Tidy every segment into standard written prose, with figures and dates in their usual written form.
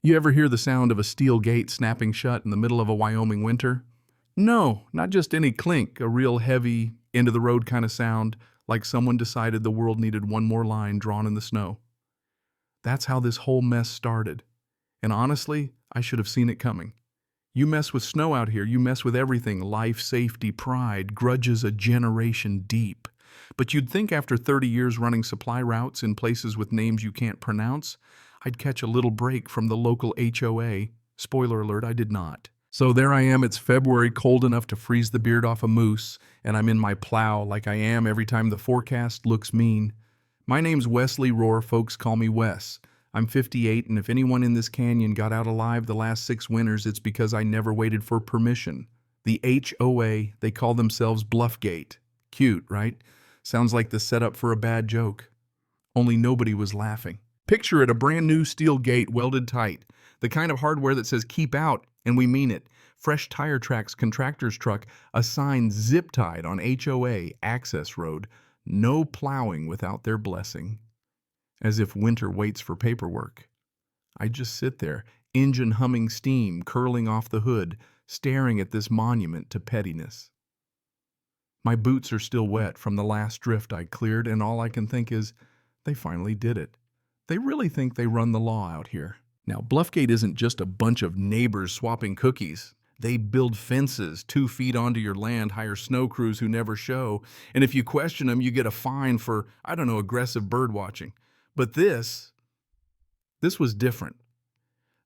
You ever hear the sound of a steel gate snapping shut in the middle of a Wyoming winter? No, not just any clink, a real heavy, end-of-the-road kind of sound, like someone decided the world needed one more line drawn in the snow. That's how this whole mess started. And honestly, I should have seen it coming. You mess with snow out here, you mess with everything, life, safety, pride, grudges a generation deep. But you'd think after 30 years running supply routes in places with names you can't pronounce, I'd catch a little break from the local HOA. Spoiler alert, I did not. So there I am, it's February, cold enough to freeze the beard off a moose, and I'm in my plow like I am every time the forecast looks mean. My name's Wesley Rohr, folks call me Wes. I'm 58, and if anyone in this canyon got out alive the last 6 winters, it's because I never waited for permission. The HOA, they call themselves Bluffgate. Cute, right? Sounds like the setup for a bad joke. Only nobody was laughing. Picture it, a brand new steel gate welded tight. The kind of hardware that says keep out, and we mean it. Fresh tire tracks, contractor's truck, a sign zip-tied on HOA access road. No plowing without their blessing. As if winter waits for paperwork. I just sit there, engine humming steam curling off the hood, staring at this monument to pettiness. My boots are still wet from the last drift I cleared, and all I can think is, they finally did it. They really think they run the law out here. Now, Bluffgate isn't just a bunch of neighbors swapping cookies. They build fences 2 feet onto your land, hire snow crews who never show, and if you question them, you get a fine for, aggressive bird watching. But this was different.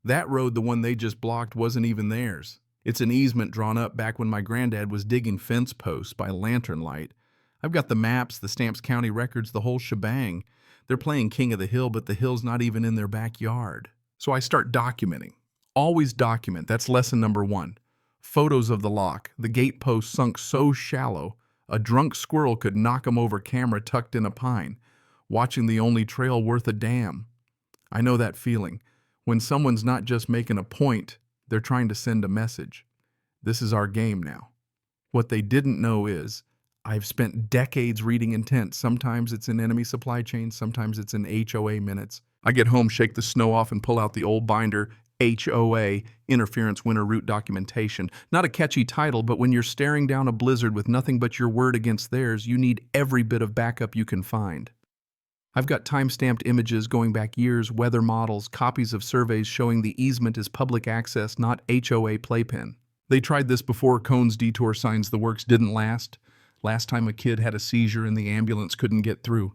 That road, the one they just blocked, wasn't even theirs. It's an easement drawn up back when my granddad was digging fence posts by lantern light. I've got the maps, the Stamps County records, the whole shebang. They're playing king of the hill, but the hill's not even in their backyard. So I start documenting. Always document. That's lesson number 1. Photos of the lock. The gate post sunk so shallow, a drunk squirrel could knock 'em over, camera tucked in a pine. Watching the only trail worth a damn. I know that feeling. When someone's not just making a point, they're trying to send a message. This is our game now. What they didn't know is, I've spent decades reading intent. Sometimes it's in enemy supply chains, sometimes it's in HOA minutes. I get home, shake the snow off, and pull out the old binder, HOA, Interference Winter Route Documentation. Not a catchy title, but when you're staring down a blizzard with nothing but your word against theirs, you need every bit of backup you can find. I've got time-stamped images going back years, weather models, copies of surveys showing the easement is public access, not HOA playpen. They tried this before Cone's detour signs. The works didn't last. Last time a kid had a seizure and the ambulance couldn't get through.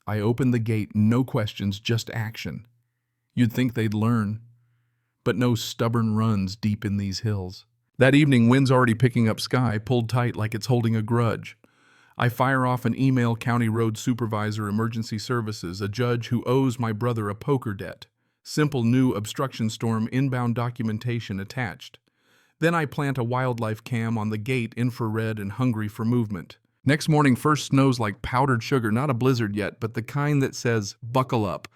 I opened the gate, no questions, just action. You'd think they'd learn. But no stubborn runs deep in these hills. That evening, wind's already picking up sky, pulled tight like it's holding a grudge. I fire off an email, County Road Supervisor, Emergency Services, a judge who owes my brother a poker debt. Simple new obstruction storm inbound documentation attached. Then I plant a wildlife cam on the gate, infrared and hungry for movement. Next morning, first snows like powdered sugar, not a blizzard yet, but the kind that says, buckle up.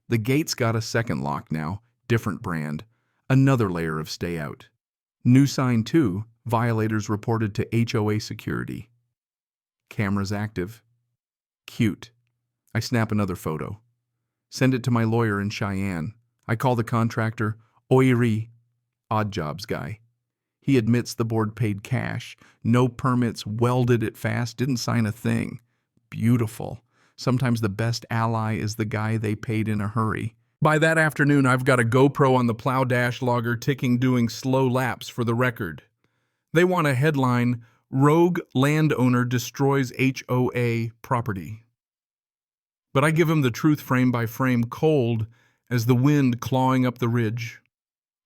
The gate's got a second lock now, different brand. Another layer of stay out. New sign 2, violators reported to HOA security. Cameras active. Cute. I snap another photo. Send it to my lawyer in Cheyenne. I call the contractor, Oiri, odd jobs guy. He admits the board paid cash. No permits, welded it fast, didn't sign a thing. Beautiful. Sometimes the best ally is the guy they paid in a hurry. By that afternoon, I've got a GoPro on the plow dash logger ticking, doing slow laps for the record. They want a headline, Rogue Landowner Destroys HOA Property. But I give him the truth frame by frame, cold as the wind clawing up the ridge.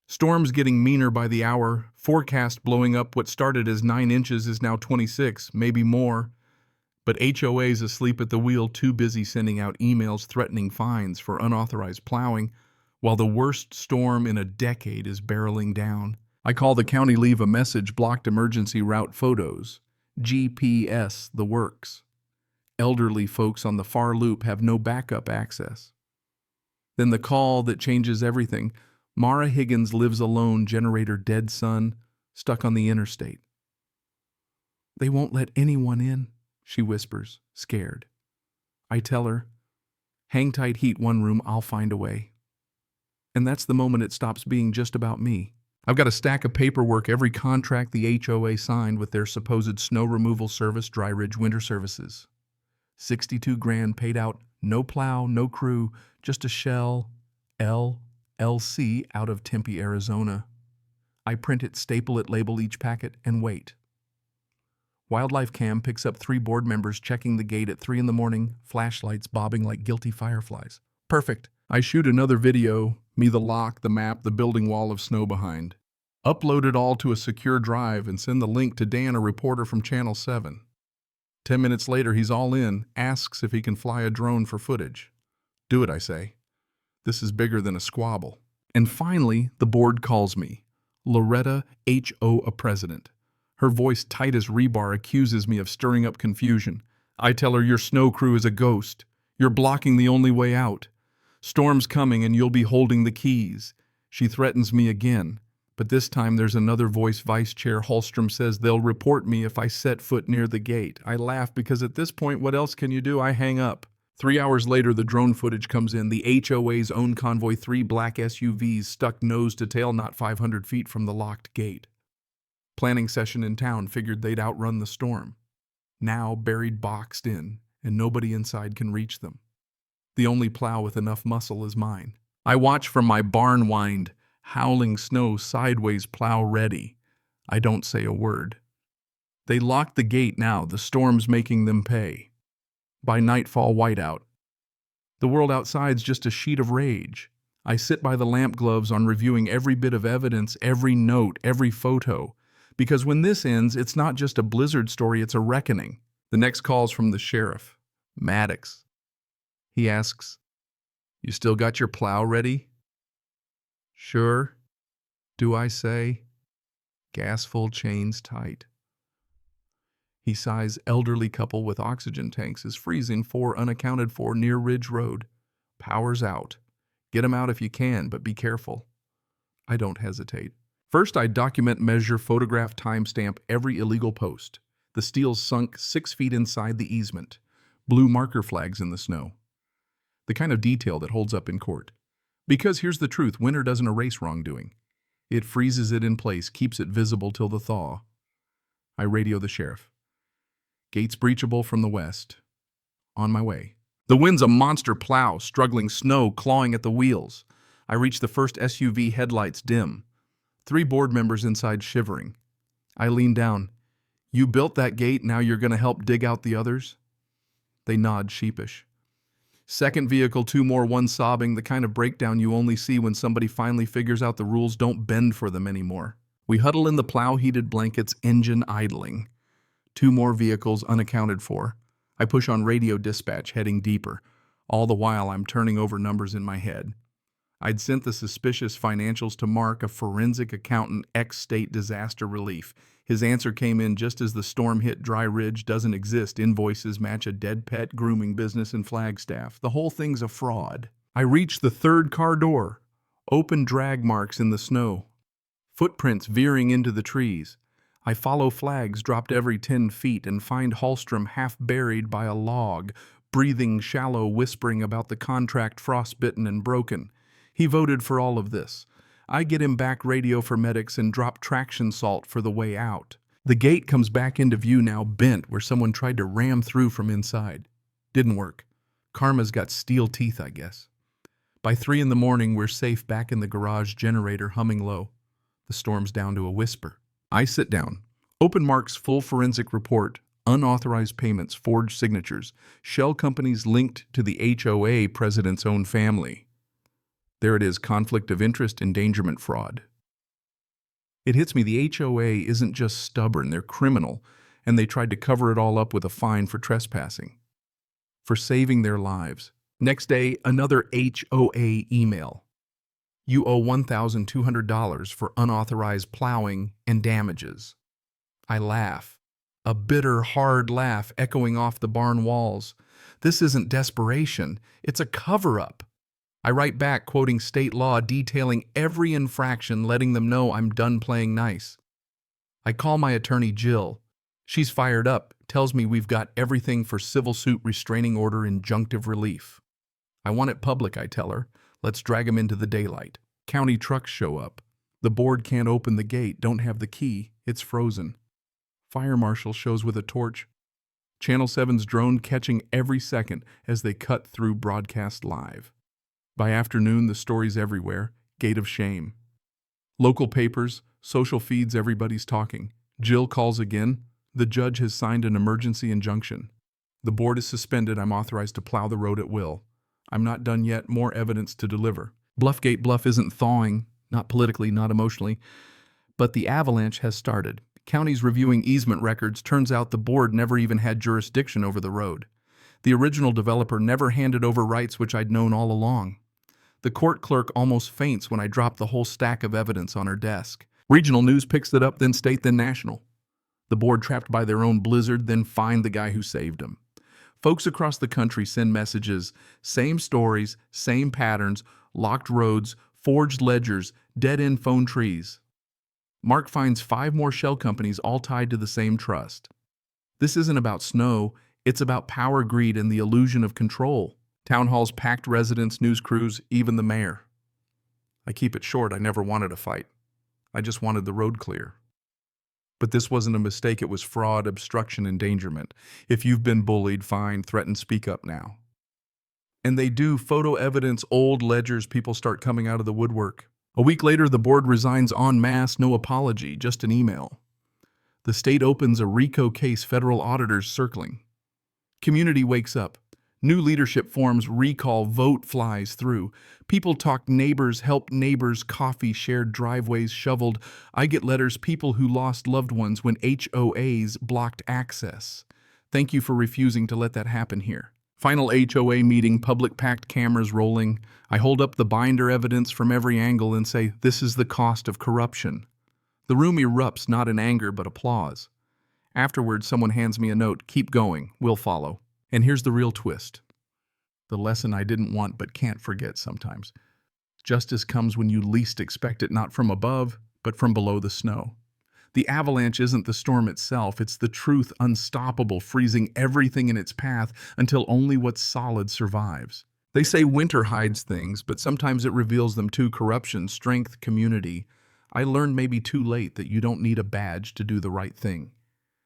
Storms getting meaner by the hour, forecast blowing up. What started as 9 inches is now 26, maybe more. But HOA's asleep at the wheel, too busy sending out emails threatening fines for unauthorized plowing, while the worst storm in a decade is barreling down. I call the county, leave a message, blocked emergency route photos. GPS, the works. Elderly folks on the far loop have no backup access. Then the call that changes everything. Mara Higgins lives alone, generator dead son, stuck on the interstate. They won't let anyone in, she whispers, scared. I tell her, hang tight, heat one room, I'll find a way. And that's the moment it stops being just about me. I've got a stack of paperwork, every contract the HOA signed with their supposed snow removal service, Dry Ridge Winter Services. 62 grand paid out, no plow, no crew, just a shell, LLC out of Tempe, Arizona. I print it, staple it, label each packet, and wait. Wildlife Cam picks up 3 board members checking the gate at 3 in the morning, flashlights bobbing like guilty fireflies. Perfect. I shoot another video, me the lock, the map, the building wall of snow behind. Upload it all to a secure drive and send the link to Dan, a reporter from Channel 7. 10 minutes later, he's all in, asks if he can fly a drone for footage. Do it, I say. This is bigger than a squabble. And finally, the board calls me. Loretta HOA President. Her voice tight as rebar accuses me of stirring up confusion. I tell her your snow crew is a ghost. You're blocking the only way out. Storm's coming and you'll be holding the keys. She threatens me again. But this time there's another voice. Vice Chair Hallstrom says they'll report me if I set foot near the gate. I laugh because at this point, what else can you do? I hang up. 3 hours later, the drone footage comes in. The HOA's own Convoy, 3 black SUVs stuck nose to tail not 500 feet from the locked gate. Planning session in town figured they'd outrun the storm. Now buried, boxed in, and nobody inside can reach them. The only plow with enough muscle is mine. I watch from my barn wind, howling snow sideways, plow ready. I don't say a word. They lock the gate now, the storm's making them pay. By nightfall, whiteout. The world outside's just a sheet of rage. I sit by the lamp gloves on reviewing every bit of evidence, every note, every photo. Because when this ends, it's not just a blizzard story, it's a reckoning. The next call's from the sheriff, Maddox. He asks, "You still got your plow ready?" "Sure." Do I say? Gas full, chains tight. He sighs. Elderly couple with oxygen tanks is freezing 4 unaccounted for near Ridge Road. Power's out. Get 'em out if you can, but be careful. I don't hesitate. First, I document, measure, photograph, timestamp every illegal post. The steel's sunk 6 feet inside the easement. Blue marker flags in the snow. The kind of detail that holds up in court. Because here's the truth, winter doesn't erase wrongdoing. It freezes it in place, keeps it visible till the thaw. I radio the sheriff. Gates breachable from the west. On my way. The wind's a monster plow, struggling snow, clawing at the wheels. I reach the first SUV, headlights dim. 3 board members inside shivering. I lean down. You built that gate, now you're going to help dig out the others? They nod, sheepish. Second vehicle, 2 more, 1 sobbing, the kind of breakdown you only see when somebody finally figures out the rules don't bend for them anymore. We huddle in the plow-heated blankets, engine idling. 2 more vehicles unaccounted for. I push on radio dispatch, heading deeper. All the while, I'm turning over numbers in my head. I'd sent the suspicious financials to Mark, a forensic accountant, ex-state disaster relief. His answer came in just as the storm hit. Dry Ridge doesn't exist. Invoices match a dead pet grooming business in Flagstaff. The whole thing's a fraud. I reach the 3rd car door. Open drag marks in the snow. Footprints veering into the trees. I follow flags dropped every 10 feet and find Hallstrom half buried by a log, breathing shallow, whispering about the contract frostbitten and broken. He voted for all of this. I get him back radio for medics and drop traction salt for the way out. The gate comes back into view now, bent where someone tried to ram through from inside. Didn't work. Karma's got steel teeth, I guess. By 3 in the morning, we're safe back in the garage, generator humming low. The storm's down to a whisper. I sit down. Open Mark's full forensic report, unauthorized payments, forged signatures, shell companies linked to the HOA president's own family. There it is, conflict of interest, endangerment, fraud. It hits me the HOA isn't just stubborn, they're criminal, and they tried to cover it all up with a fine for trespassing. For saving their lives. Next day, another HOA email. You owe $1,200 for unauthorized plowing and damages. I laugh. A bitter, hard laugh echoing off the barn walls. This isn't desperation, it's a cover-up. I write back, quoting state law, detailing every infraction, letting them know I'm done playing nice. I call my attorney, Jill. She's fired up, tells me we've got everything for civil suit, restraining order, injunctive relief. I want it public, I tell her. Let's drag him into the daylight. County trucks show up. The board can't open the gate, don't have the key, it's frozen. Fire marshal shows with a torch. Channel 7's drone catching every second as they cut through broadcast live. By afternoon, the story's everywhere. Gate of shame. Local papers, social feeds, everybody's talking. Jill calls again. The judge has signed an emergency injunction. The board is suspended. I'm authorized to plow the road at will. I'm not done yet. More evidence to deliver. Bluffgate Bluff isn't thawing, not politically, not emotionally, but the avalanche has started. Counties reviewing easement records. Turns out the board never even had jurisdiction over the road. The original developer never handed over rights, which I'd known all along. The court clerk almost faints when I drop the whole stack of evidence on her desk. Regional news picks it up, then state, then national. The board, trapped by their own blizzard, then find the guy who saved them. Folks across the country send messages, same stories, same patterns, locked roads, forged ledgers, dead-end phone trees. Mark finds 5 more shell companies all tied to the same trust. This isn't about snow, it's about power, greed, and the illusion of control. Town halls packed, residents, news crews, even the mayor. I keep it short. I never wanted a fight. I just wanted the road clear. But this wasn't a mistake. It was fraud, obstruction, endangerment. If you've been bullied, fined, threatened, speak up now. And they do. Photo evidence, old ledgers, people start coming out of the woodwork. A week later, the board resigns en masse, no apology, just an email. The state opens a RICO case, federal auditors circling. Community wakes up. New leadership forms, recall, vote flies through. People talk, neighbors help neighbors, coffee, shared driveways, shoveled. I get letters, people who lost loved ones when HOAs blocked access. Thank you for refusing to let that happen here. Final HOA meeting, public packed, cameras rolling. I hold up the binder evidence from every angle and say, this is the cost of corruption. The room erupts, not in anger, but applause. Afterwards, someone hands me a note, keep going, we'll follow. And here's the real twist. The lesson I didn't want but can't forget sometimes. Justice comes when you least expect it, not from above, but from below the snow. The avalanche isn't the storm itself, it's the truth, unstoppable, freezing everything in its path until only what's solid survives. They say winter hides things, but sometimes it reveals them too. Corruption, strength, community. I learned maybe too late that you don't need a badge to do the right thing.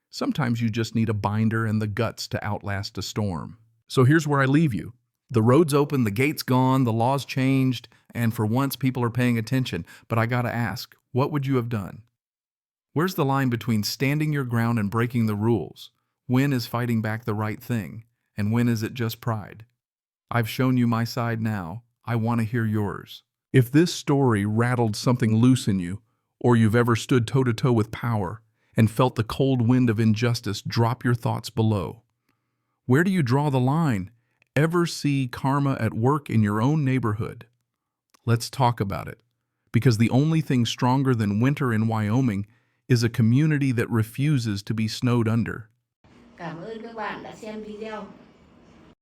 Sometimes you just need a binder and the guts to outlast a storm. So here's where I leave you. The road's open, the gate's gone, the law's changed, and for once people are paying attention. But I gotta ask, what would you have done? Where's the line between standing your ground and breaking the rules? When is fighting back the right thing? And when is it just pride? I've shown you my side now. I want to hear yours. If this story rattled something loose in you, or you've ever stood toe-to-toe with power and felt the cold wind of injustice, drop your thoughts below. Where do you draw the line? Ever see karma at work in your own neighborhood? Let's talk about it, because the only thing stronger than winter in Wyoming is a community that refuses to be snowed under. Cảm ơn các bạn đã xem video.